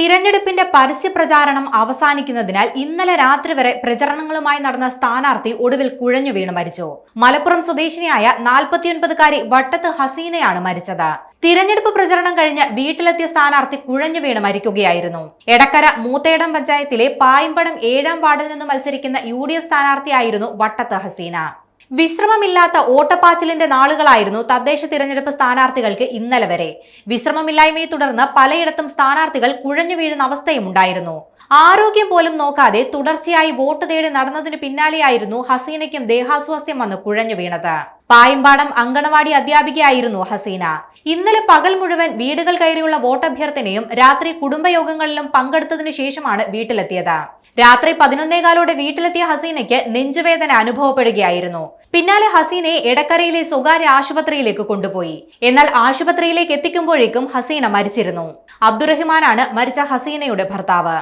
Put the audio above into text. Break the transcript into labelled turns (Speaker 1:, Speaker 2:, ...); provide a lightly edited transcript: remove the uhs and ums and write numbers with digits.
Speaker 1: തിരഞ്ഞെടുപ്പിന്റെ പരസ്യ പ്രചാരണം അവസാനിക്കുന്നതിനാൽ ഇന്നലെ രാത്രി വരെ പ്രചരണങ്ങളുമായി നടന്ന സ്ഥാനാർത്ഥി ഒടുവിൽ കുഴഞ്ഞു വീണ് മരിച്ചു. മലപ്പുറം സ്വദേശിനിയായ 49-കാരി വട്ടത്ത് ഹസീനയാണ് മരിച്ചത്. തിരഞ്ഞെടുപ്പ് പ്രചരണം കഴിഞ്ഞ് വീട്ടിലെത്തിയ സ്ഥാനാർത്ഥി കുഴഞ്ഞു വീണ് മരിക്കുകയായിരുന്നു. എടക്കര മൂത്തേടം പഞ്ചായത്തിലെ പായമ്പടം 7-ാം വാർഡിൽ നിന്ന് മത്സരിക്കുന്ന UDF സ്ഥാനാർത്ഥിയായിരുന്നു വട്ടത്ത് ഹസീന. വിശ്രമമില്ലാത്ത ഓട്ടപ്പാച്ചിലിന്റെ നാളുകളായിരുന്നു തദ്ദേശ തിരഞ്ഞെടുപ്പ് സ്ഥാനാർത്ഥികൾക്ക് ഇന്നലെ വരെ. വിശ്രമമില്ലായ്മയെ തുടർന്ന് പലയിടത്തും സ്ഥാനാർത്ഥികൾ കുഴഞ്ഞു വീഴുന്ന അവസ്ഥയും ഉണ്ടായിരുന്നു. ആരോഗ്യം പോലും നോക്കാതെ തുടർച്ചയായി വോട്ട് തേടി നടന്നതിന് പിന്നാലെയായിരുന്നു ഹസീനയ്ക്കും ദേഹാസ്വാസ്ഥ്യം വന്ന് കുഴഞ്ഞു വീണത്. പായമ്പാടം അങ്കണവാടി അധ്യാപികയായിരുന്നു ഹസീന. ഇന്നലെ പകൽ മുഴുവൻ വീടുകൾ കയറിയുള്ള വോട്ടഭ്യർത്ഥനയും രാത്രി കുടുംബയോഗങ്ങളിലും പങ്കെടുത്തതിനു ശേഷമാണ് വീട്ടിലെത്തിയത്. രാത്രി 11:15 വീട്ടിലെത്തിയ ഹസീനയ്ക്ക് നെഞ്ചുവേദന അനുഭവപ്പെടുകയായിരുന്നു. പിന്നാലെ ഹസീനയെ എടക്കരയിലെ സ്വകാര്യ ആശുപത്രിയിലേക്ക് കൊണ്ടുപോയി. എന്നാൽ ആശുപത്രിയിലേക്ക് എത്തിക്കുമ്പോഴേക്കും ഹസീന മരിച്ചിരുന്നു. അബ്ദുറഹിമാനാണ് മരിച്ച ഹസീനയുടെ ഭർത്താവ്.